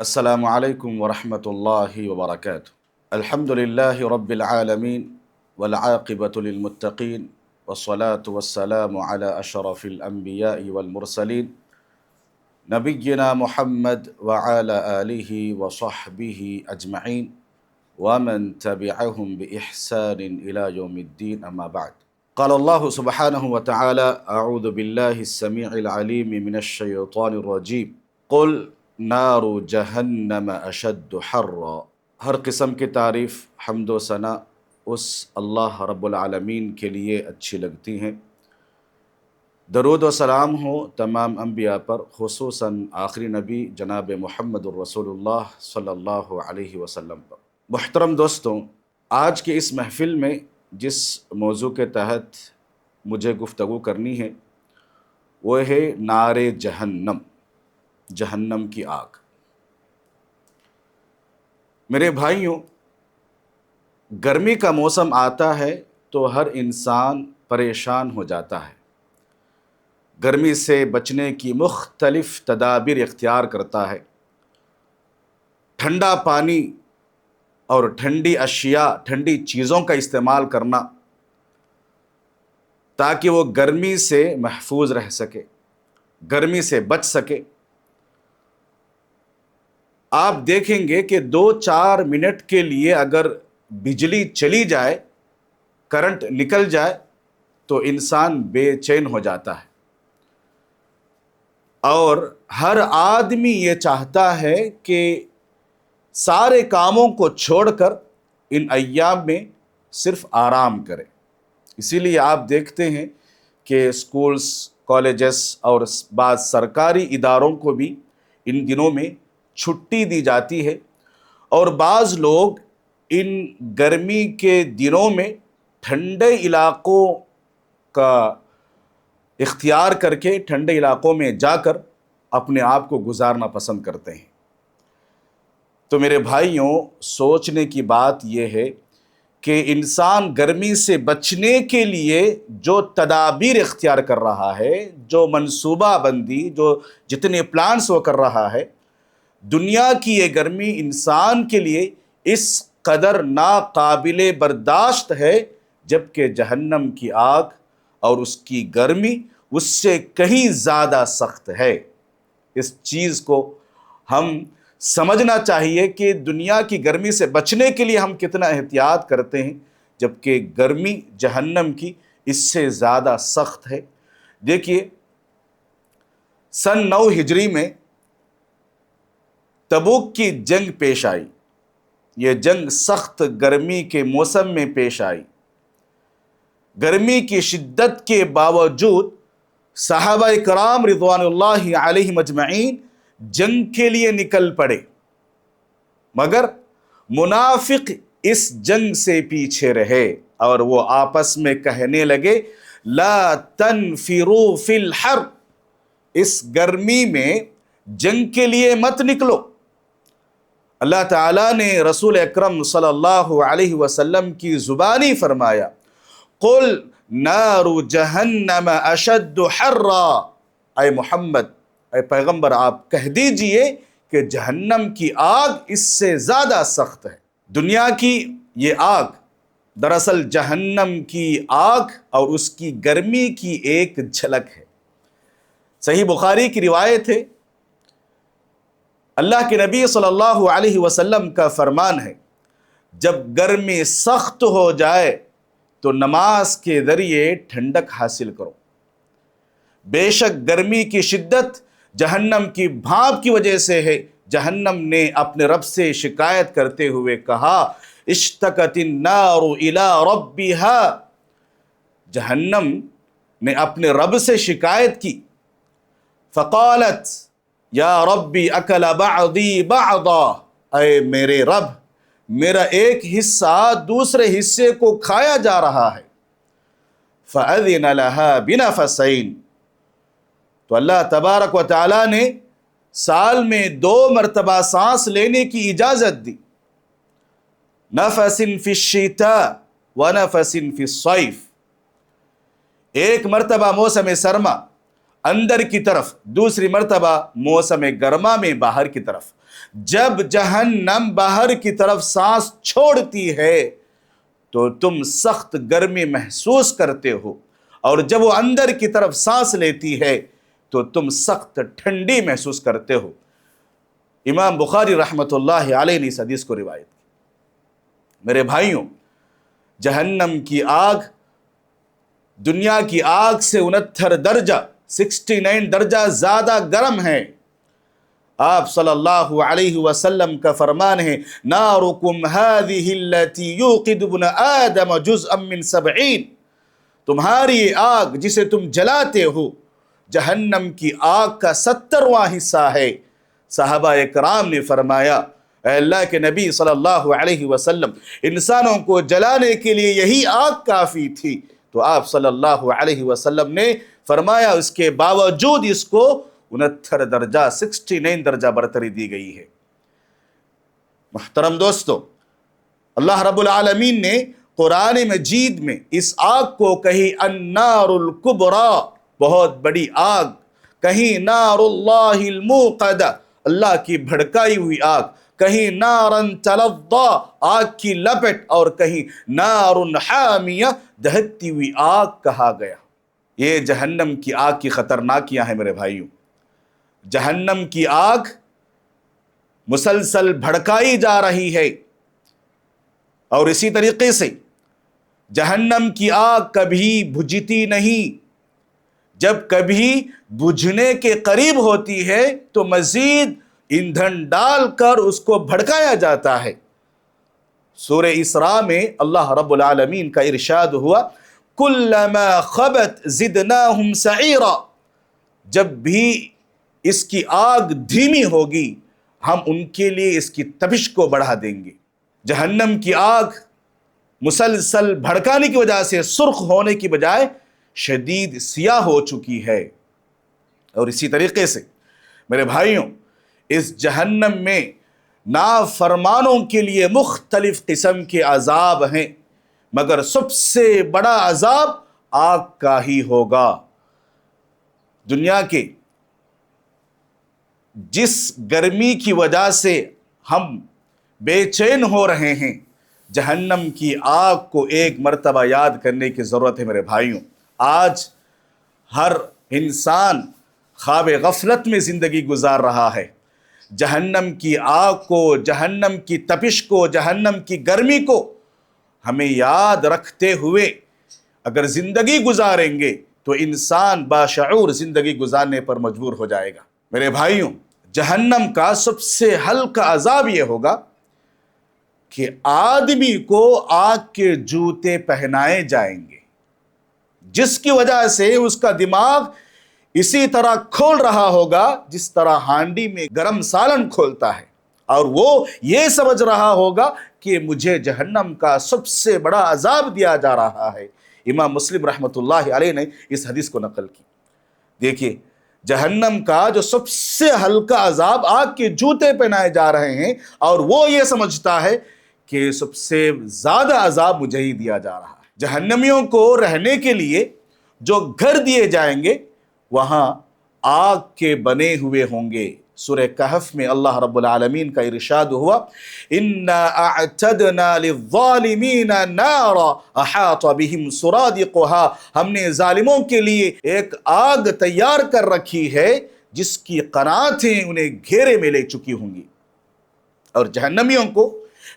السلام علیکم ورحمۃ اللہ وبرکاتہ۔ الحمد للہ رب العالمین والعاقبۃ للمتقین والصلاة والسلام علی اشرف الانبیاء والمرسلین نبینا محمد وعلی آلہ وصحبہ اجمعین ومن تبعهم بإحسان إلى يوم الدين اما بعد۔ قال الله سبحانه وتعالى اعوذ بالله السميع العليم من الشیطان الرجیم قل نار جہنم اشد حرا۔ ہر قسم کی تعریف، حمد و ثنا اس اللہ رب العالمین کے لیے اچھی لگتی ہیں۔ درود و سلام ہو تمام انبیاء پر، خصوصاً آخری نبی جناب محمد الرسول اللہ صلی اللہ علیہ وسلم پر۔ محترم دوستوں، آج کے اس محفل میں جس موضوع کے تحت مجھے گفتگو کرنی ہے وہ ہے نار جہنم، جہنم کی آگ۔ میرے بھائیوں، گرمی کا موسم آتا ہے تو ہر انسان پریشان ہو جاتا ہے، گرمی سے بچنے کی مختلف تدابیر اختیار کرتا ہے۔ ٹھنڈا پانی اور ٹھنڈی اشیاء، ٹھنڈی چیزوں کا استعمال کرنا تاکہ وہ گرمی سے محفوظ رہ سکے، گرمی سے بچ سکے۔ آپ دیکھیں گے کہ 2-4 منٹ کے لیے اگر بجلی چلی جائے، کرنٹ نکل جائے تو انسان بے چین ہو جاتا ہے، اور ہر آدمی یہ چاہتا ہے کہ سارے کاموں کو چھوڑ کر ان ایام میں صرف آرام کرے۔ اسی لیے آپ دیکھتے ہیں کہ اسکولز، کالجز اور بعض سرکاری اداروں کو بھی ان دنوں میں چھٹی دی جاتی ہے، اور بعض لوگ ان گرمی کے دنوں میں ٹھنڈے علاقوں کا اختیار کر کے ٹھنڈے علاقوں میں جا کر اپنے آپ کو گزارنا پسند کرتے ہیں۔ تو میرے بھائیوں، سوچنے کی بات یہ ہے کہ انسان گرمی سے بچنے کے لیے جو تدابیر اختیار کر رہا ہے، جو منصوبہ بندی، جو جتنے پلانس وہ کر رہا ہے، دنیا کی یہ گرمی انسان کے لیے اس قدر ناقابل برداشت ہے، جبکہ جہنم کی آگ اور اس کی گرمی اس سے کہیں زیادہ سخت ہے۔ اس چیز کو ہم سمجھنا چاہیے کہ دنیا کی گرمی سے بچنے کے لیے ہم کتنا احتیاط کرتے ہیں، جبکہ گرمی جہنم کی اس سے زیادہ سخت ہے۔ دیکھیے، سن 9 ہجری میں تبوک کی جنگ پیش آئی۔ یہ جنگ سخت گرمی کے موسم میں پیش آئی۔ گرمی کی شدت کے باوجود صحابہ کرام رضوان اللہ علیہم اجمعین جنگ کے لیے نکل پڑے، مگر منافق اس جنگ سے پیچھے رہے اور وہ آپس میں کہنے لگے لا تنفروا فی الحر، اس گرمی میں جنگ کے لیے مت نکلو۔ اللہ تعالیٰ نے رسول اکرم صلی اللہ علیہ وسلم کی زبانی فرمایا قل نار جہنم اشد حرا، اے محمد، اے پیغمبر، آپ کہہ دیجئے کہ جہنم کی آگ اس سے زیادہ سخت ہے۔ دنیا کی یہ آگ دراصل جہنم کی آگ اور اس کی گرمی کی ایک جھلک ہے۔ صحیح بخاری کی روایت ہے، اللہ کے نبی صلی اللہ علیہ وسلم کا فرمان ہے جب گرمی سخت ہو جائے تو نماز کے ذریعے ٹھنڈک حاصل کرو۔ بے شک گرمی کی شدت جہنم کی بھاپ کی وجہ سے ہے۔ جہنم نے اپنے رب سے شکایت کرتے ہوئے کہا اشتکت النار الی ربها، جہنم نے اپنے رب سے شکایت کی، فقالت یا ربی اکل بعضی بعضا، اے میرے رب، میرا ایک حصہ دوسرے حصے کو کھایا جا رہا ہے۔ فأذن لها بنفسین، تو اللہ تبارک و تعالیٰ نے سال میں 2 مرتبہ سانس لینے کی اجازت دی، نفس فی الشتاء ونفس فی الصیف، ایک مرتبہ موسم سرما اندر کی طرف، دوسری مرتبہ موسم گرما میں باہر کی طرف۔ جب جہنم باہر کی طرف سانس چھوڑتی ہے تو تم سخت گرمی محسوس کرتے ہو، اور جب وہ اندر کی طرف سانس لیتی ہے تو تم سخت ٹھنڈی محسوس کرتے ہو۔ امام بخاری رحمۃ اللہ علیہ نے اس حدیث کو روایت کی۔ میرے بھائیوں، جہنم کی آگ دنیا کی آگ سے 69 درجہ زیادہ گرم ہے۔ آپ صلی اللہ علیہ وسلم کا فرمان ہے، نارکم ہذہ التی یوقد ابن آدم جزءا من 70، تمہاری آگ جسے تم جلاتے ہو جہنم کی آگ کا 70واں حصہ ہے۔ صحابہ اکرام نے فرمایا، اے اللہ کے نبی صلی اللہ علیہ وسلم، انسانوں کو جلانے کے لیے یہی آگ کافی تھی۔ تو آپ صلی اللہ علیہ وسلم نے فرمایا اس کے باوجود اس کو 69 درجہ برتری دی گئی ہے۔ محترم دوستو، اللہ رب العالمین نے قرآن مجید میں اس آگ کو کہیں النار الکبریٰ، بہت بڑی آگ، کہیں نار اللہ الموقدہ، اللہ کی بھڑکائی ہوئی آگ، کہیں نارن تلظی، آگ کی لپٹ، اور کہیں نار حامیہ، دہکتی ہوئی آگ کہا گیا۔ یہ جہنم کی آگ کی خطرناکیاں ہیں میرے بھائیوں۔ جہنم کی آگ مسلسل بھڑکائی جا رہی ہے، اور اسی طریقے سے جہنم کی آگ کبھی بجھتی نہیں۔ جب کبھی بجھنے کے قریب ہوتی ہے تو مزید ایندھن ڈال کر اس کو بھڑکایا جاتا ہے۔ سورہ اسراء میں اللہ رب العالمین کا ارشاد ہوا، کلما خبت زدناہم سعیرا، جب بھی اس کی آگ دھیمی ہوگی ہم ان کے لیے اس کی تپش کو بڑھا دیں گے۔ جہنم کی آگ مسلسل بھڑکانے کی وجہ سے سرخ ہونے کی بجائے شدید سیاہ ہو چکی ہے۔ اور اسی طریقے سے میرے بھائیوں، اس جہنم میں نافرمانوں کے لیے مختلف قسم کے عذاب ہیں، مگر سب سے بڑا عذاب آگ کا ہی ہوگا۔ دنیا کے جس گرمی کی وجہ سے ہم بے چین ہو رہے ہیں، جہنم کی آگ کو ایک مرتبہ یاد کرنے کی ضرورت ہے میرے بھائیوں۔ آج ہر انسان خواب غفلت میں زندگی گزار رہا ہے۔ جہنم کی آگ کو، جہنم کی تپش کو، جہنم کی گرمی کو ہمیں یاد رکھتے ہوئے اگر زندگی گزاریں گے تو انسان باشعور زندگی گزارنے پر مجبور ہو جائے گا۔ میرے بھائیوں، جہنم کا سب سے ہلکا عذاب یہ ہوگا کہ آدمی کو آگ کے جوتے پہنائے جائیں گے، جس کی وجہ سے اس کا دماغ اسی طرح کھول رہا ہوگا جس طرح ہانڈی میں گرم سالن کھولتا ہے، اور وہ یہ سمجھ رہا ہوگا کہ مجھے جہنم کا سب سے بڑا عذاب دیا جا رہا ہے۔ امام مسلم رحمۃ اللہ علیہ نے اس حدیث کو نقل کی۔ دیکھیے، جہنم کا جو سب سے ہلکا عذاب، آگ کے جوتے پہنائے جا رہے ہیں، اور وہ یہ سمجھتا ہے کہ سب سے زیادہ عذاب مجھے ہی دیا جا رہا ہے۔ جہنمیوں کو رہنے کے لیے جو گھر دیے جائیں گے وہاں آگ کے بنے ہوئے ہوں گے۔ سورہ کہف میں اللہ رب العالمین کا ارشاد ہوا، اِنَّا أَعْتَدْنَا لِلظَّالِمِينَ نَارًا أَحَاطَ بِهِمْ سُرَادِقُهَا، ہم نے ظالموں کے لیے ایک آگ تیار کر رکھی ہے جس کی قناتیں انہیں گھیرے میں لے چکی ہوں گی۔ اور جہنمیوں کو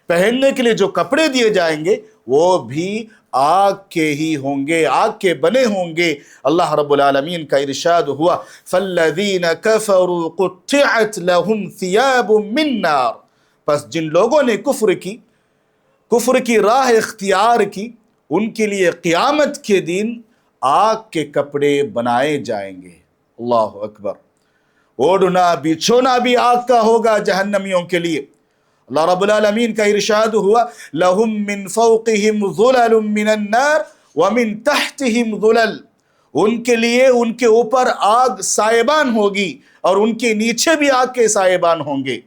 پہننے کے لیے جو کپڑے دیے جائیں گے وہ بھی آگ کے ہی ہوں گے، آگ کے بنے ہوں گے۔ اللہ رب العالمین کا ارشاد ہوا، فَالَّذِينَ كَفَرُوا قُطِّعَتْ لَهُمْ ثِيَابٌ مِّن نَّارٍ، پس جن لوگوں نے کفر کی راہ اختیار کی، ان کے لیے قیامت کے دن آگ کے کپڑے بنائے جائیں گے۔ اللہ اکبر۔ اوڑھنا بچھونا بھی آگ کا ہوگا جہنمیوں کے لیے۔ اللہ رب العالمین کا ارشاد ہوا، لَهُم مِّن فَوْقِهِمْ ظُلَلٌ مِّنَ النَّارِ وَمِن تَحْتِهِمْ ظُلَلٌ، ان کے لیے ان کے اوپر آگ سائبان ہوگی اور ان کے نیچے بھی آگ کے سائبان ہوں گے،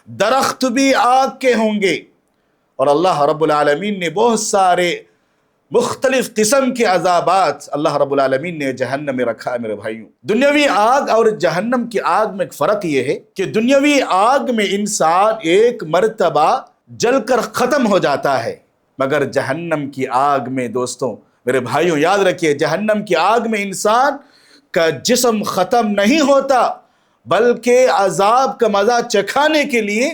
درخت بھی آگ کے ہوں گے۔ اور اللہ رب العالمین نے بہت سارے مختلف قسم کے عذابات اللہ رب العالمین نے جہنم میں رکھا ہے میرے بھائیوں۔ دنیاوی آگ اور جہنم کی آگ میں ایک فرق یہ ہے کہ دنیاوی آگ میں انسان ایک مرتبہ جل کر ختم ہو جاتا ہے، مگر جہنم کی آگ میں دوستوں میرے بھائیوں یاد رکھیے، جہنم کی آگ میں انسان کا جسم ختم نہیں ہوتا، بلکہ عذاب کا مزہ چکھانے کے لیے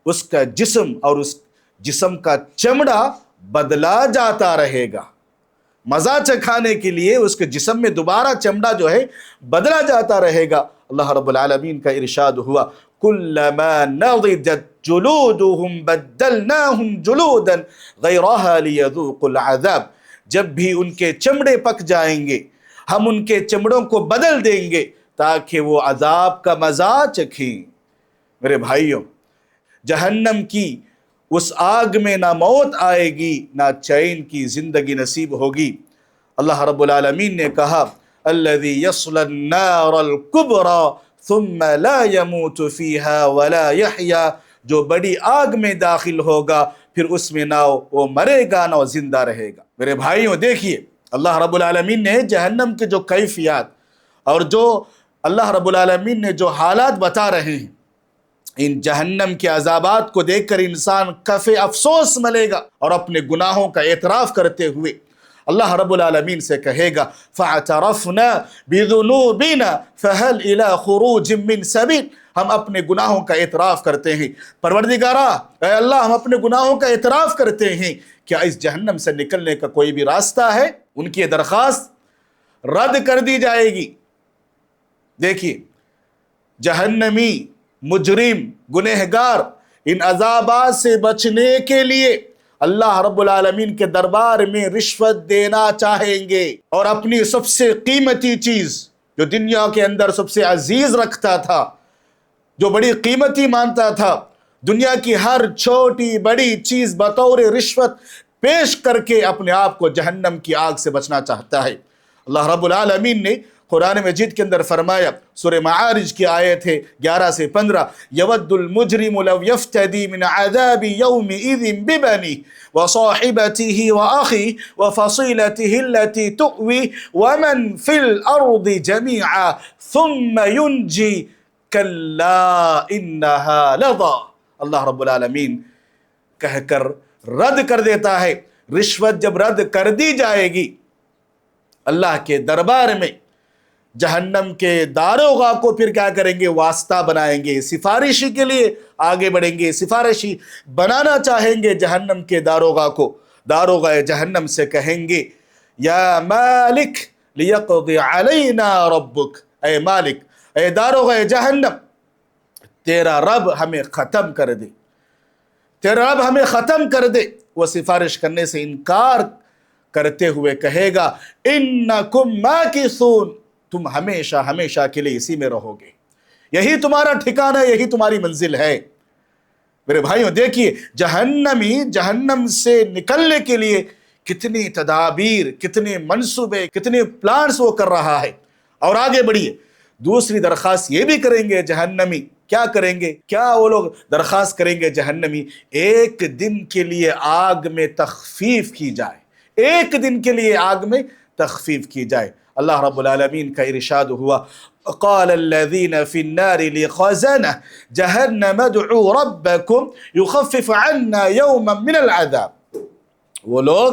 اس کا جسم اور اس جسم کا چمڑا بدلا جاتا رہے گا۔ مزہ چکھانے کے لیے اس کے جسم میں دوبارہ چمڑا جو ہے بدلا جاتا رہے گا۔ اللہ رب العالمین کا ارشاد ہوا کلما نضجت جلودهم بدلناهم جلودا غیرها لیذوقوا العذاب، جب بھی ان کے چمڑے پک جائیں گے ہم ان کے چمڑوں کو بدل دیں گے تاکہ وہ عذاب کا مزہ چکھیں۔ میرے بھائیوں، جہنم کی اس آگ میں نہ موت آئے گی نہ چین کی زندگی نصیب ہوگی۔ اللہ رب العالمین نے کہا الذی یصلی النار الکبری ثم لا يموت فیہا ولا یحیا، جو بڑی آگ میں داخل ہوگا پھر اس میں نہ وہ مرے گا نہ وہ زندہ رہے گا۔ میرے بھائیوں دیکھیے، اللہ رب العالمین نے جہنم کے جو کیفیات اور جو اللہ رب العالمین نے جو حالات بتا رہے ہیں، ان جہنم کے عذابات کو دیکھ کر انسان کف افسوس ملے گا اور اپنے گناہوں کا اعتراف کرتے ہوئے اللہ رب العالمین سے کہے گا فَاعْتَرَفْنَا بِذُنُوبِنَا فَهَلْ إِلَىٰ خُرُوجٍ مِّن سَبِيلٍ، ہم اپنے گناہوں کا اعتراف کرتے ہیں، پروردگارا اے اللہ ہم اپنے گناہوں کا اعتراف کرتے ہیں، کیا اس جہنم سے نکلنے کا کوئی بھی راستہ ہے؟ ان کی درخواست رد کر دی جائے گی۔ دیکھیے، جہنمی مجرم گنہگار ان عذابات سے بچنے کے لیے اللہ رب العالمین کے دربار میں رشوت دینا چاہیں گے، اور اپنی سب سے قیمتی چیز جو دنیا کے اندر سب سے عزیز رکھتا تھا، جو بڑی قیمتی مانتا تھا، دنیا کی ہر چھوٹی بڑی چیز بطور رشوت پیش کر کے اپنے آپ کو جہنم کی آگ سے بچنا چاہتا ہے۔ اللہ رب العالمین نے قرآن مجید کے اندر فرمایا، سورہ معارج کی آیت ہے 11 سے 15، یود المجرم لو یفتدی من عذاب یومئذ ببنیہ وصاحبتہ وأخیہ وفصیلتہ التی تؤویہ ومن فی الارض جمیعا ثم ینجی کلا انہا لظی۔ اللہ رب العالمین کہہ کر رد کر دیتا ہے، رشوت جب رد کر دی جائے گی اللہ کے دربار میں جہنم کے داروغہ کو پھر کیا کریں گے؟ واسطہ بنائیں گے، سفارشی کے لیے آگے بڑھیں گے، سفارشی بنانا چاہیں گے جہنم کے داروغہ کو۔ داروغہ جہنم سے کہیں گے یا مالک لیقضی علینا ربک، اے مالک، اے داروغہ جہنم، تیرا رب ہمیں ختم کر دے، تیرا رب ہمیں ختم کر دے۔ وہ سفارش کرنے سے انکار کرتے ہوئے کہے گا انکم ماکثون، تم ہمیشہ ہمیشہ کے لیے اسی میں رہو گے، یہی تمہارا ٹھکانہ، یہی تمہاری منزل ہے۔ میرے بھائیوں دیکھیے، جہنمی جہنم سے نکلنے کے لیے کتنی تدابیر، کتنے منصوبے، کتنے پلانز وہ کر رہا ہے۔ اور آگے بڑھیے، دوسری درخواست یہ بھی کریں گے جہنمی، کیا کریں گے؟ کیا وہ لوگ درخواست کریں گے جہنمی؟ ایک دن کے لیے آگ میں تخفیف کی جائے، ایک دن کے لیے آگ میں تخفیف کی جائے۔ اللہ رب العالمین کا ارشاد ہوا قال الذین فی النار لخزنہ جہنم ادعوا ربکم یخفف عنا یوما من العذاب، وہ لوگ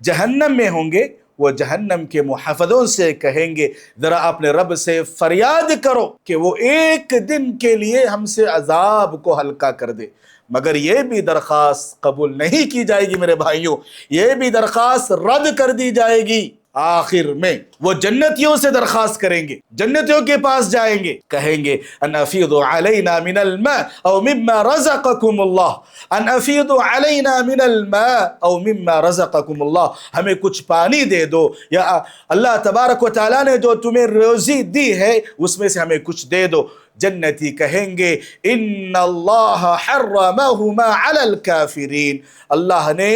جہنم میں ہوں گے، وہ جہنم کے محافظوں سے کہیں گے ذرا اپنے رب سے فریاد کرو کہ وہ ایک دن کے لیے ہم سے عذاب کو ہلکا کر دے، مگر یہ بھی درخواست قبول نہیں کی جائے گی میرے بھائیوں، یہ بھی درخواست رد کر دی جائے گی۔ آخر میں وہ جنتیوں سے درخواست کریں گے، جنتیوں کے پاس جائیں گے، کہیں گے ان افیضوا علینا من الماء او مما رزقکم اللہ، ان افیضوا علینا من الماء او مما رزقکم اللہ، ہمیں کچھ پانی دے دو، یا اللہ تبارک و تعالیٰ نے جو تمہیں روزی دی ہے اس میں سے ہمیں کچھ دے دو۔ جنتی کہیں گے ان اللہ حرمہما علی الکافرین، اللہ نے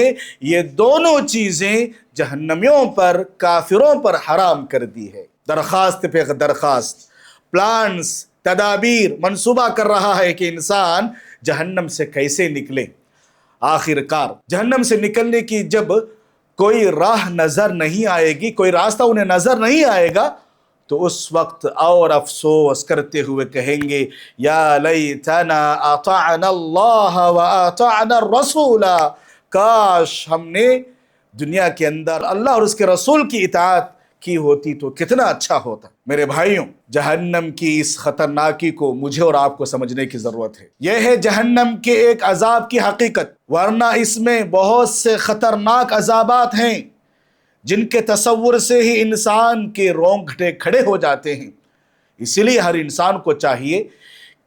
یہ دونوں چیزیں جہنمیوں پر، کافروں پر حرام کر دی ہے۔ درخواست پہ درخواست، پلانز، تدابیر منصوبہ کر رہا ہے کہ انسان جہنم سے کیسے نکلے۔ آخر کار جہنم سے نکلنے کی جب کوئی راہ نظر نہیں آئے گی، کوئی راستہ انہیں نظر نہیں آئے گا، تو اس وقت اور افسوس کرتے ہوئے کہیں گے یا لیتنا اطعنا اللہ واطعنا الرسول، کاش ہم نے دنیا کے اندر اللہ اور اس کے رسول کی اطاعت کی ہوتی تو کتنا اچھا ہوتا۔ میرے بھائیوں، جہنم کی اس خطرناکی کو مجھے اور آپ کو سمجھنے کی ضرورت ہے۔ یہ ہے جہنم کے ایک عذاب کی حقیقت، ورنہ اس میں بہت سے خطرناک عذابات ہیں جن کے تصور سے ہی انسان کے رونگٹے کھڑے ہو جاتے ہیں۔ اسی لیے ہر انسان کو چاہیے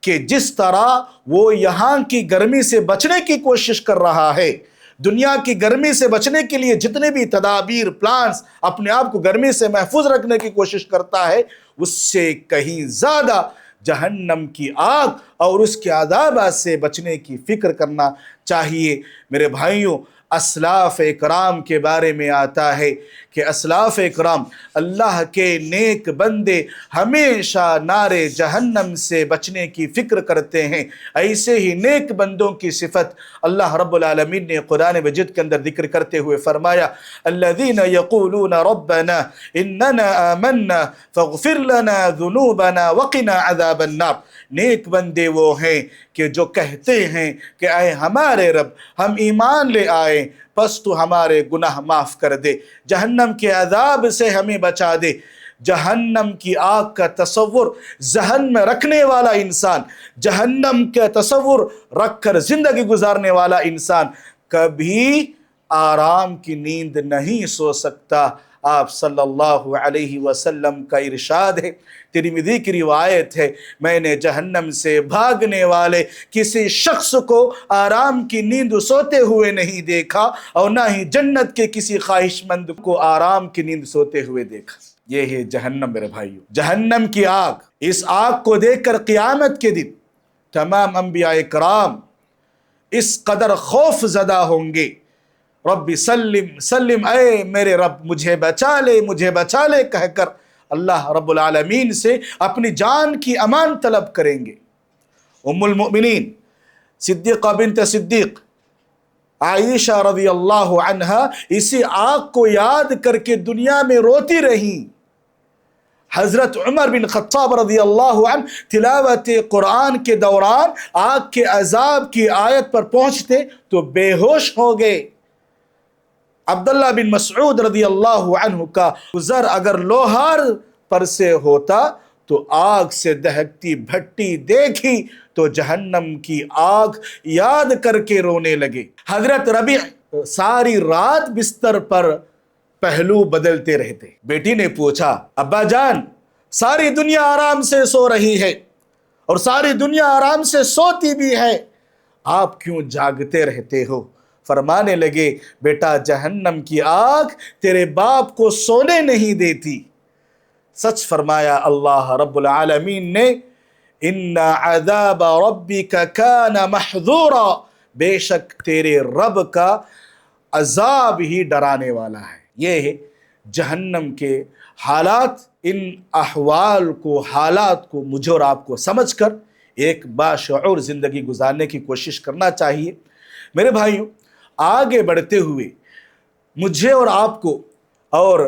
کہ جس طرح وہ یہاں کی گرمی سے بچنے کی کوشش کر رہا ہے، دنیا کی گرمی سے بچنے کے لیے جتنے بھی تدابیر، پلانز، اپنے آپ کو گرمی سے محفوظ رکھنے کی کوشش کرتا ہے، اس سے کہیں زیادہ جہنم کی آگ اور اس کے عذاب سے بچنے کی فکر کرنا چاہیے۔ میرے بھائیوں، اسلاف اکرام کے بارے میں آتا ہے کہ اسلاف اکرام، اللہ کے نیک بندے، ہمیشہ نار جہنم سے بچنے کی فکر کرتے ہیں۔ ایسے ہی نیک بندوں کی صفت اللہ رب العالمین نے قرآن مجید کے اندر ذکر کرتے ہوئے فرمایا الذین یقولون ربنا اننا آمنا فاغفر لنا ذنوبنا وقنا عذاب النار۔ نیک بندے وہ ہیں کہ جو کہتے ہیں کہ اے ہمارے رب، ہم ایمان لے آئے، پس تو ہمارے گناہ معاف کر دے، جہنم کے عذاب سے ہمیں بچا دے۔ جہنم کی آگ کا تصور ذہن میں رکھنے والا انسان، جہنم کا تصور رکھ کر زندگی گزارنے والا انسان کبھی آرام کی نیند نہیں سو سکتا۔ آپ صلی اللہ علیہ وسلم کا ارشاد ہے، ترمذی کی روایت ہے، میں نے جہنم سے بھاگنے والے کسی شخص کو آرام کی نیند سوتے ہوئے نہیں دیکھا، اور نہ ہی جنت کے کسی خواہش مند کو آرام کی نیند سوتے ہوئے دیکھا۔ یہ ہے جہنم میرے بھائیو، جہنم کی آگ۔ اس آگ کو دیکھ کر قیامت کے دن تمام انبیاء کرام اس قدر خوف زدہ ہوں گے، رب سلم سلم، اے میرے رب مجھے بچا لے، مجھے بچا لے کہہ کر اللہ رب العالمین سے اپنی جان کی امان طلب کریں گے۔ ام المؤمنین صدیقہ بنت صدیق عائشہ رضی اللہ عنہا اسی آگ کو یاد کر کے دنیا میں روتی رہیں۔ حضرت عمر بن خطاب رضی اللہ عنہ تلاوت قرآن کے دوران آگ کے عذاب کی آیت پر پہنچتے تو بے ہوش ہو گئے۔ عبداللہ بن مسعود رضی اللہ عنہ کا گزر اگر لوہار پر سے ہوتا تو آگ سے دہکتی بھٹی دیکھی تو جہنم کی آگ یاد کر کے رونے لگے۔ حضرت ربیع ساری رات بستر پر پہلو بدلتے رہتے۔ بیٹی نے پوچھا ابا جان، ساری دنیا آرام سے سو رہی ہے اور ساری دنیا آرام سے سوتی بھی ہے، آپ کیوں جاگتے رہتے ہو؟ فرمانے لگے بیٹا جہنم کی آگ تیرے باپ کو سونے نہیں دیتی۔ سچ فرمایا اللہ رب العالمین نے، ان عذاب ربک کان محذورا، بے شک تیرے رب کا عذاب ہی ڈرانے والا ہے۔ یہ ہے جہنم کے حالات۔ ان احوال کو، حالات کو مجھے اور آپ کو سمجھ کر ایک باشعور زندگی گزارنے کی کوشش کرنا چاہیے۔ میرے بھائیوں، آگے بڑھتے ہوئے مجھے اور آپ کو اور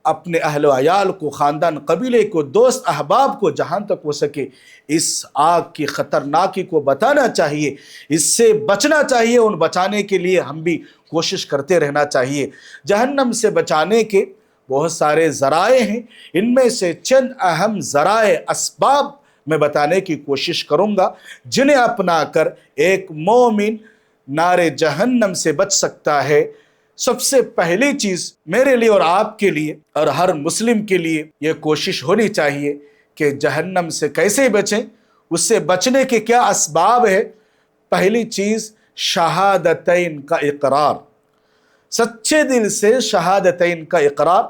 اپنے اہل و عیال کو، خاندان، قبیلے کو، دوست احباب کو جہاں تک ہو سکے اس آگ کی خطرناکی کو بتانا چاہیے، اس سے بچنا چاہیے، ان بچانے کے لیے ہم بھی کوشش کرتے رہنا چاہیے۔ جہنم سے بچانے کے بہت سارے ذرائع ہیں، ان میں سے چند اہم ذرائع، اسباب میں بتانے کی کوشش کروں گا جنہیں اپنا کر ایک مومن نار جہنم سے بچ سکتا ہے۔ سب سے پہلی چیز میرے لیے اور آپ کے لیے اور ہر مسلم کے لیے یہ کوشش ہونی چاہیے کہ جہنم سے کیسے بچیں، اس سے بچنے کے کیا اسباب ہے۔ پہلی چیز شہادتین کا اقرار، سچے دل سے شہادتین کا اقرار،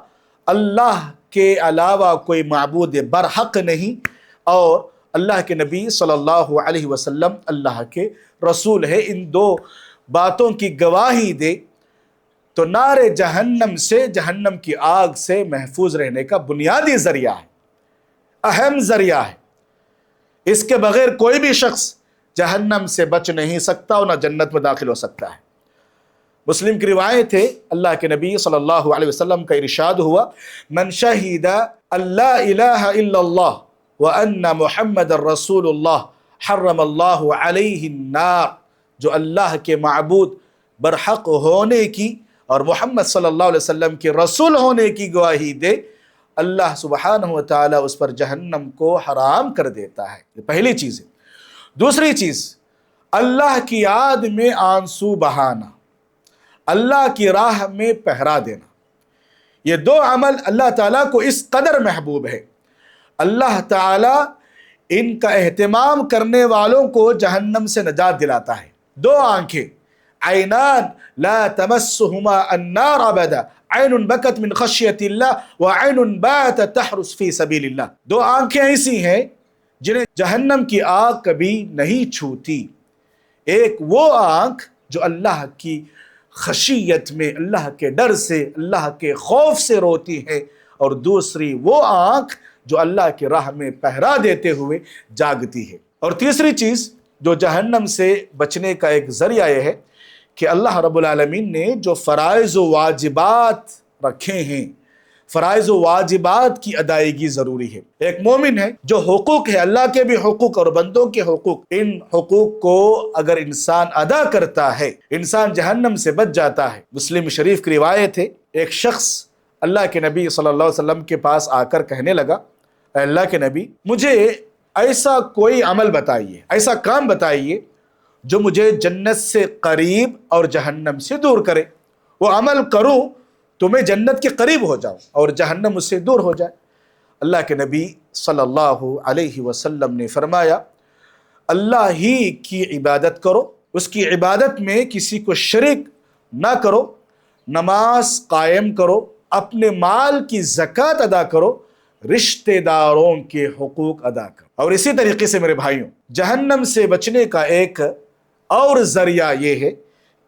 اللہ کے علاوہ کوئی معبود برحق نہیں اور اللہ کے نبی صلی اللہ علیہ وسلم اللہ کے رسول ہے، ان دو باتوں کی گواہی دے تو نار جہنم سے، جہنم کی آگ سے محفوظ رہنے کا بنیادی ذریعہ ہے، اہم ذریعہ ہے۔ اس کے بغیر کوئی بھی شخص جہنم سے بچ نہیں سکتا اور نہ جنت میں داخل ہو سکتا ہے۔ مسلم کی روایت ہے، اللہ کے نبی صلی اللہ علیہ وسلم کا ارشاد ہوا، من شہید اللہ الہ الا اللہ وان محمد الرسول اللہ حرم اللہ علیہ النار، جو اللہ کے معبود برحق ہونے کی اور محمد صلی اللہ علیہ وسلم کے رسول ہونے کی گواہی دے، اللہ سبحانہ و تعالیٰ اس پر جہنم کو حرام کر دیتا ہے۔ یہ پہلی چیز ہے۔ دوسری چیز، اللہ کی یاد میں آنسو بہانا، اللہ کی راہ میں پہرا دینا، یہ دو عمل اللہ تعالیٰ کو اس قدر محبوب ہے، اللہ تعالیٰ ان کا اہتمام کرنے والوں کو جہنم سے نجات دلاتا ہے۔ دو آنکھیں، عینان لا تمسہما النار ابدا، عین بکت من خشیت اللہ وعین باتت تحرس فی سبیل اللہ، دو آنکھیں ایسی ہیں جنہیں جہنم کی آگ کبھی نہیں چھوتی۔ ایک وہ آنکھ جو اللہ کی خشیت میں، اللہ کے ڈر سے، اللہ کے خوف سے روتی ہے، اور دوسری وہ آنکھ جو اللہ کی راہ میں پہرا دیتے ہوئے جاگتی ہے۔ اور تیسری چیز جو جہنم سے بچنے کا ایک ذریعہ یہ ہے کہ اللہ رب العالمین نے جو فرائض و واجبات رکھے ہیں، فرائض و واجبات کی ادائیگی ضروری ہے۔ ایک مومن ہے جو حقوق ہے، اللہ کے بھی حقوق اور بندوں کے حقوق، ان حقوق کو اگر انسان ادا کرتا ہے، انسان جہنم سے بچ جاتا ہے۔ مسلم شریف کی روایت ہے، ایک شخص اللہ کے نبی صلی اللہ علیہ وسلم کے پاس آ کر کہنے لگا، اے اللہ کے نبی، مجھے ایسا کوئی عمل بتائیے، ایسا کام بتائیے جو مجھے جنت سے قریب اور جہنم سے دور کرے، وہ عمل کروں تو میں جنت کے قریب ہو جاؤں اور جہنم اس سے دور ہو جائے۔ اللہ کے نبی صلی اللہ علیہ وسلم نے فرمایا، اللہ ہی کی عبادت کرو، اس کی عبادت میں کسی کو شریک نہ کرو، نماز قائم کرو، اپنے مال کی زکوٰۃ ادا کرو، رشتہ داروں کے حقوق ادا کرو۔ اور اسی طریقے سے میرے بھائیوں، جہنم سے بچنے کا ایک اور ذریعہ یہ ہے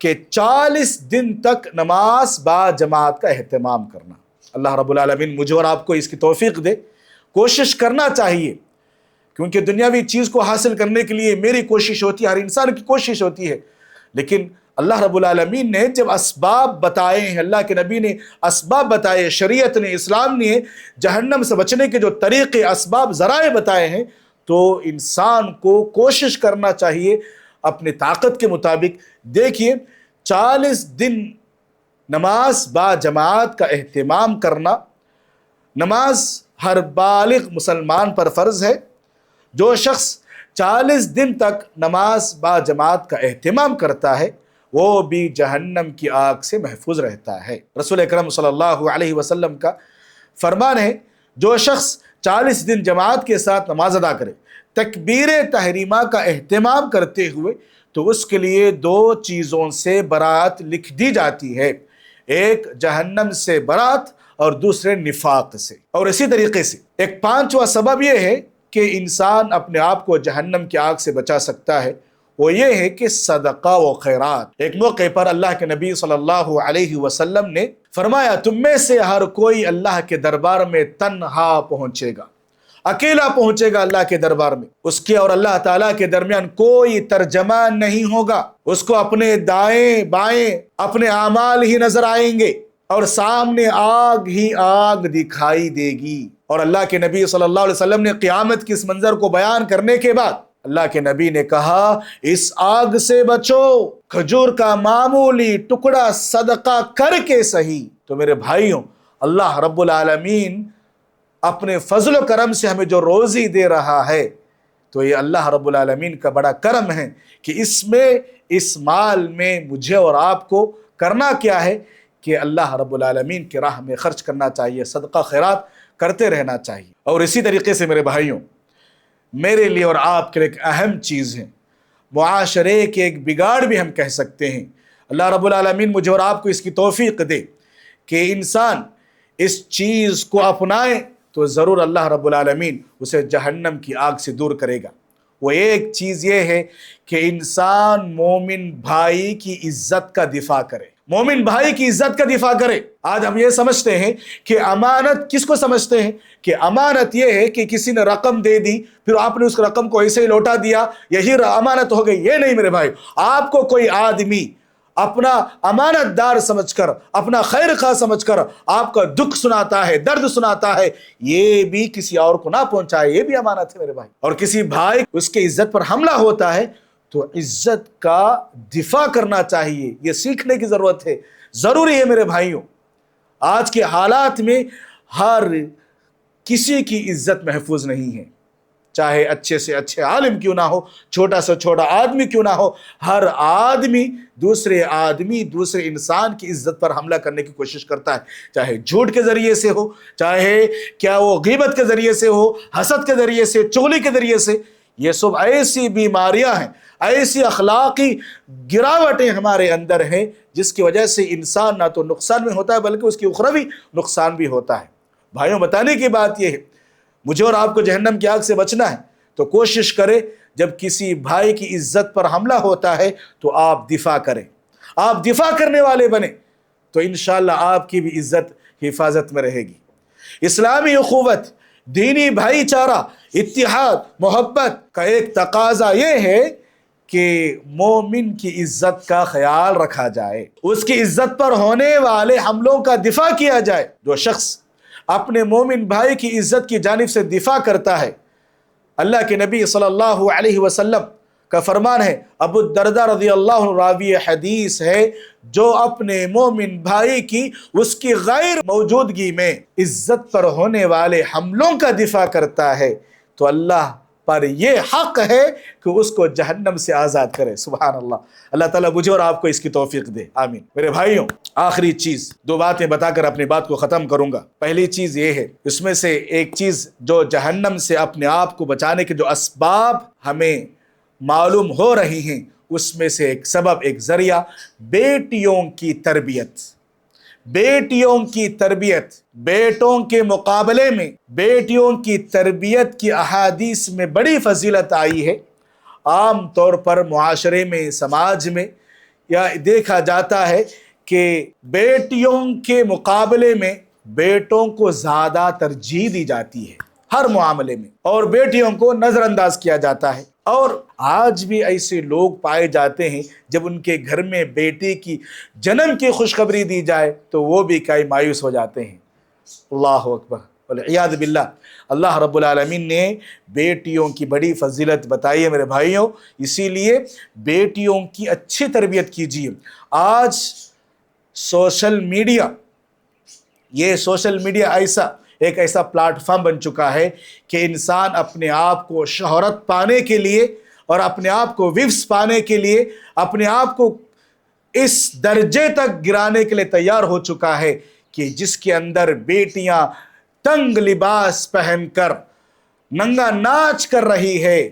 کہ 40 دن تک نماز با جماعت کا اہتمام کرنا۔ اللہ رب العالمین مجھے اور آپ کو اس کی توفیق دے۔ کوشش کرنا چاہیے، کیونکہ دنیاوی چیز کو حاصل کرنے کے لیے میری کوشش ہوتی ہے، ہر انسان کی کوشش ہوتی ہے، لیکن اللہ رب العالمین نے جب اسباب بتائے ہیں، اللہ کے نبی نے اسباب بتائے، شریعت نے، اسلام نے جہنم سے بچنے کے جو طریقے، اسباب، ذرائع بتائے ہیں، تو انسان کو کوشش کرنا چاہیے اپنے طاقت کے مطابق۔ دیکھیے، 40 دن نماز با جماعت کا اہتمام کرنا، نماز ہر بالغ مسلمان پر فرض ہے۔ جو شخص 40 دن تک نماز با جماعت کا اہتمام کرتا ہے، وہ بھی جہنم کی آگ سے محفوظ رہتا ہے۔ رسول اکرم صلی اللہ علیہ وسلم کا فرمان ہے، جو شخص 40 دن جماعت کے ساتھ نماز ادا کرے، تکبیر تحریمہ کا اہتمام کرتے ہوئے، تو اس کے لیے 2 چیزوں سے برات لکھ دی جاتی ہے، ایک جہنم سے برات اور دوسرے نفاق سے۔ اور اسی طریقے سے ایک 5واں سبب یہ ہے کہ انسان اپنے آپ کو جہنم کی آگ سے بچا سکتا ہے، وہ یہ ہے کہ صدقہ و خیرات۔ ایک موقع پر اللہ کے نبی صلی اللہ علیہ وسلم نے فرمایا، تم میں سے ہر کوئی اللہ کے دربار میں تنہا پہنچے گا، اکیلا پہنچے گا اللہ کے دربار میں، اس کے اور اللہ تعالیٰ کے درمیان کوئی ترجمان نہیں ہوگا، اس کو اپنے دائیں بائیں اپنے اعمال ہی نظر آئیں گے، اور سامنے آگ ہی آگ دکھائی دے گی۔ اور اللہ کے نبی صلی اللہ علیہ وسلم نے قیامت کے اس منظر کو بیان کرنے کے بعد اللہ کے نبی نے کہا، اس آگ سے بچو، کھجور کا معمولی ٹکڑا صدقہ کر کے صحیح۔ تو میرے بھائیوں، اللہ رب العالمین اپنے فضل و کرم سے ہمیں جو روزی دے رہا ہے، تو یہ اللہ رب العالمین کا بڑا کرم ہے کہ اس مال میں مجھے اور آپ کو کرنا کیا ہے کہ اللہ رب العالمین کی راہ میں خرچ کرنا چاہیے، صدقہ خیرات کرتے رہنا چاہیے۔ اور اسی طریقے سے میرے بھائیوں، میرے لیے اور آپ کے لیے ایک اہم چیز ہے، معاشرے کے ایک بگاڑ بھی ہم کہہ سکتے ہیں۔ اللہ رب العالمین مجھے اور آپ کو اس کی توفیق دے کہ انسان اس چیز کو اپنائے، تو ضرور اللہ رب العالمین اسے جہنم کی آگ سے دور کرے گا۔ وہ ایک چیز یہ ہے کہ انسان مومن بھائی کی عزت کا دفاع کرے، مومن بھائی کی عزت کا دفاع کرے۔ آج ہم یہ سمجھتے ہیں کہ امانت کس کو سمجھتے ہیں کہ امانت یہ ہے کہ کسی نے رقم دے دی، پھر آپ نے اس رقم کو ایسے ہی لوٹا دیا، یہی امانت ہو گئی۔ یہ نہیں میرے بھائی، آپ کو کوئی آدمی اپنا امانت دار سمجھ کر، اپنا خیر خواہ سمجھ کر آپ کا دکھ سناتا ہے، درد سناتا ہے، یہ بھی کسی اور کو نہ پہنچائے، یہ بھی امانت ہے میرے بھائی۔ اور کسی بھائی اس کے عزت پر حملہ ہوتا ہے تو عزت کا دفاع کرنا چاہیے، یہ سیکھنے کی ضرورت ہے، ضروری ہے میرے بھائیوں۔ آج کے حالات میں ہر کسی کی عزت محفوظ نہیں ہے، چاہے اچھے سے اچھے عالم کیوں نہ ہو، چھوٹا سے چھوٹا آدمی کیوں نہ ہو، ہر آدمی دوسرے انسان کی عزت پر حملہ کرنے کی کوشش کرتا ہے، چاہے جھوٹ کے ذریعے سے ہو، چاہے کیا وہ غیبت کے ذریعے سے ہو، حسد کے ذریعے سے، چغلی کے ذریعے سے۔ یہ سب ایسی بیماریاں ہیں، ایسی اخلاقی گراوٹیں ہمارے اندر ہیں جس کی وجہ سے انسان نہ تو نقصان میں ہوتا ہے بلکہ اس کی اخروی نقصان بھی ہوتا ہے۔ بھائیوں، بتانے کی بات یہ ہے، مجھے اور آپ کو جہنم کی آگ سے بچنا ہے تو کوشش کرے جب کسی بھائی کی عزت پر حملہ ہوتا ہے تو آپ دفاع کریں، آپ دفاع کرنے والے بنیں تو انشاءاللہ آپ کی بھی عزت حفاظت میں رہے گی۔ اسلامی اخوت، دینی بھائی چارہ، اتحاد، محبت کا ایک تقاضا یہ ہے کہ مومن کی عزت کا خیال رکھا جائے، اس کی عزت پر ہونے والے حملوں کا دفاع کیا جائے۔ جو شخص اپنے مومن بھائی کی عزت کی جانب سے دفاع کرتا ہے، اللہ کے نبی صلی اللہ علیہ وسلم کا فرمان ہے، ابو الدرداء رضی اللہ عنہ راوی حدیث ہے، جو اپنے مومن بھائی کی اس کی غیر موجودگی میں عزت پر ہونے والے حملوں کا دفاع کرتا ہے تو اللہ پر یہ حق ہے کہ اس کو جہنم سے آزاد کرے۔ سبحان اللہ، اللہ تعالیٰ مجھے اور آپ کو اس کی توفیق دے، آمین۔ میرے بھائیوں، آخری چیز، دو باتیں بتا کر اپنی بات کو ختم کروں گا۔ پہلی چیز یہ ہے، اس میں سے ایک چیز جو جہنم سے اپنے آپ کو بچانے کے جو اسباب ہمیں معلوم ہو رہی ہیں، اس میں سے ایک سبب، ایک ذریعہ بیٹیوں کی تربیت۔ بیٹیوں کی تربیت، بیٹوں کے مقابلے میں بیٹیوں کی تربیت کی احادیث میں بڑی فضیلت آئی ہے۔ عام طور پر معاشرے میں، سماج میں یا دیکھا جاتا ہے کہ بیٹیوں کے مقابلے میں بیٹوں کو زیادہ ترجیح دی جاتی ہے ہر معاملے میں، اور بیٹیوں کو نظر انداز کیا جاتا ہے۔ اور آج بھی ایسے لوگ پائے جاتے ہیں، جب ان کے گھر میں بیٹی کی جنم کی خوشخبری دی جائے تو وہ بھی کئی مایوس ہو جاتے ہیں۔ اللہ اکبر والعیاذ باللہ۔ اللہ رب العالمین نے بیٹیوں کی بڑی فضیلت بتائی ہے میرے بھائیوں، اسی لیے بیٹیوں کی اچھی تربیت کیجیے۔ آج سوشل میڈیا، یہ سوشل میڈیا ایک ایسا پلیٹ فارم بن چکا ہے کہ انسان اپنے آپ کو شہرت پانے کے لیے اور اپنے آپ کو ویوز پانے کے لیے، اپنے آپ کو اس درجے تک گرانے کے لیے تیار ہو چکا ہے کہ جس کے اندر بیٹیاں تنگ لباس پہن کر ننگا ناچ کر رہی ہے،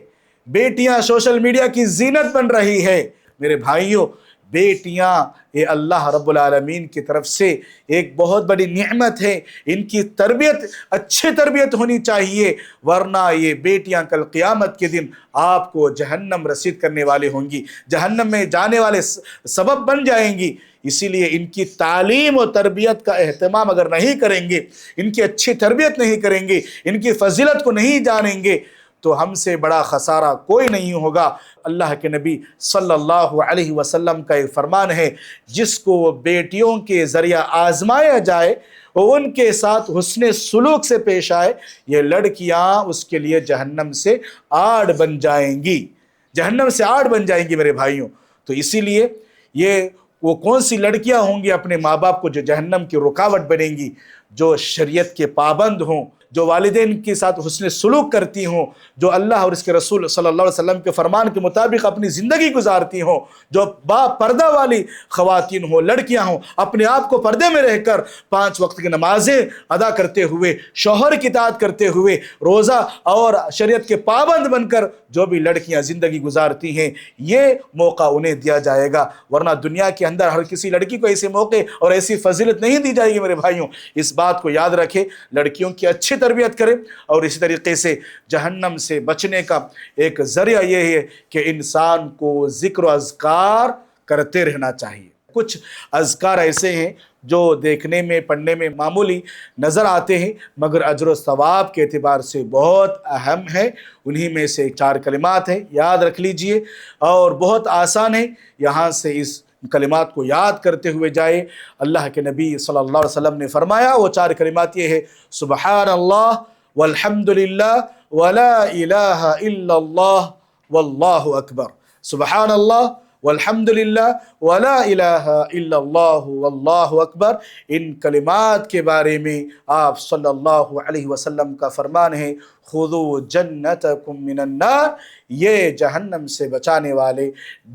بیٹیاں سوشل میڈیا کی زینت بن رہی ہے۔ میرے بھائیوں، بیٹیاں یہ اللہ رب العالمین کی طرف سے ایک بہت بڑی نعمت ہے، ان کی تربیت، اچھی تربیت ہونی چاہیے، ورنہ یہ بیٹیاں کل قیامت کے دن آپ کو جہنم رسید کرنے والے ہوں گی، جہنم میں جانے والے سبب بن جائیں گی۔ اسی لیے ان کی تعلیم و تربیت کا اہتمام اگر نہیں کریں گے، ان کی اچھی تربیت نہیں کریں گے، ان کی فضیلت کو نہیں جانیں گے تو ہم سے بڑا خسارہ کوئی نہیں ہوگا۔ اللہ کے نبی صلی اللہ علیہ وسلم کا ایک فرمان ہے، جس کو بیٹیوں کے ذریعہ آزمایا جائے، وہ ان کے ساتھ حسن سلوک سے پیش آئے، یہ لڑکیاں اس کے لیے جہنم سے آڑ بن جائیں گی، جہنم سے آڑ بن جائیں گی میرے بھائیوں۔ تو اسی لیے یہ وہ کون سی لڑکیاں ہوں گی اپنے ماں باپ کو جو جہنم کی رکاوٹ بنیں گی؟ جو شریعت کے پابند ہوں، جو والدین کے ساتھ حسن سلوک کرتی ہوں، جو اللہ اور اس کے رسول صلی اللہ علیہ وسلم کے فرمان کے مطابق اپنی زندگی گزارتی ہوں، جو با پردہ والی خواتین ہوں، لڑکیاں ہوں، اپنے آپ کو پردے میں رہ کر 5 وقت کی نمازیں ادا کرتے ہوئے، شوہر کی اطاعت کرتے ہوئے، روزہ اور شریعت کے پابند بن کر جو بھی لڑکیاں زندگی گزارتی ہیں، یہ موقع انہیں دیا جائے گا، ورنہ دنیا کے اندر ہر کسی لڑکی کو ایسے موقع اور ایسی فضیلت نہیں دی جائے گی میرے بھائیوں۔ اس بات کو یاد رکھیں، لڑکیوں کی اچھی تربیت کریں، اور اسی طریقے سے جہنم سے بچنے کا ایک ذریعہ یہ ہے کہ انسان کو ذکر و اذکار کرتے رہنا چاہیے۔ کچھ اذکار ایسے ہیں جو دیکھنے میں، پڑھنے میں معمولی نظر آتے ہیں، مگر اجر و ثواب کے اعتبار سے بہت اہم ہے۔ انہی میں سے 4 کلمات ہیں، یاد رکھ لیجئے، اور بہت آسان ہے۔ یہاں سے اس کلمات کو یاد کرتے ہوئے جائے۔ اللہ کے نبی صلی اللہ علیہ وسلم نے فرمایا، وہ 4 کلمات یہ ہے: سبحان اللہ والحمد للہ ولا الہ الا اللہ واللہ اکبر۔ سبحان اللہ والحمد للہ ولا الہ الا اللہ واللہ اکبر۔ ان کلمات کے بارے میں آپ صلی اللہ علیہ وسلم کا فرمان ہے، خذوا جنتکم من النار، یہ جہنم سے بچانے والے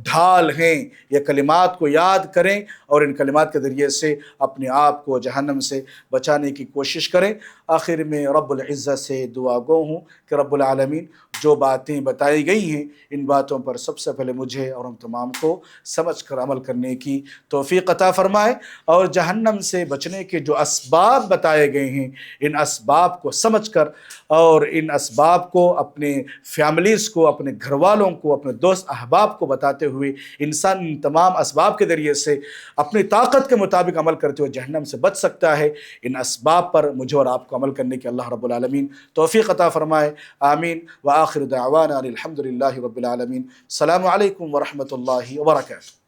ڈھال ہیں۔ یہ کلمات کو یاد کریں اور ان کلمات کے ذریعے سے اپنے آپ کو جہنم سے بچانے کی کوشش کریں۔ آخر میں رب العزت سے دعا گو ہوں کہ رب العالمین جو باتیں بتائی گئی ہیں ان باتوں پر سب سے پہلے مجھے اور ہم تمام کو سمجھ کر عمل کرنے کی توفیق عطا فرمائے، اور جہنم سے بچنے کے جو اسباب بتائے گئے ہیں ان اسباب کو سمجھ کر اور ان اسباب کو اپنے فیملیز کو، اپنے گھر والوں کو، اپنے دوست احباب کو بتاتے ہوئے انسان ان تمام اسباب کے ذریعے سے اپنی طاقت کے مطابق عمل کرتے ہوئے جہنم سے بچ سکتا ہے۔ ان اسباب پر مجھے اور آپ کو عمل کرنے کی اللہ رب العالمین توفیق عطا فرمائے، آمین۔ وآخر دعوانا الحمد للہ رب العالمین۔ السلام علیکم ورحمۃ اللہ وبرکاتہ۔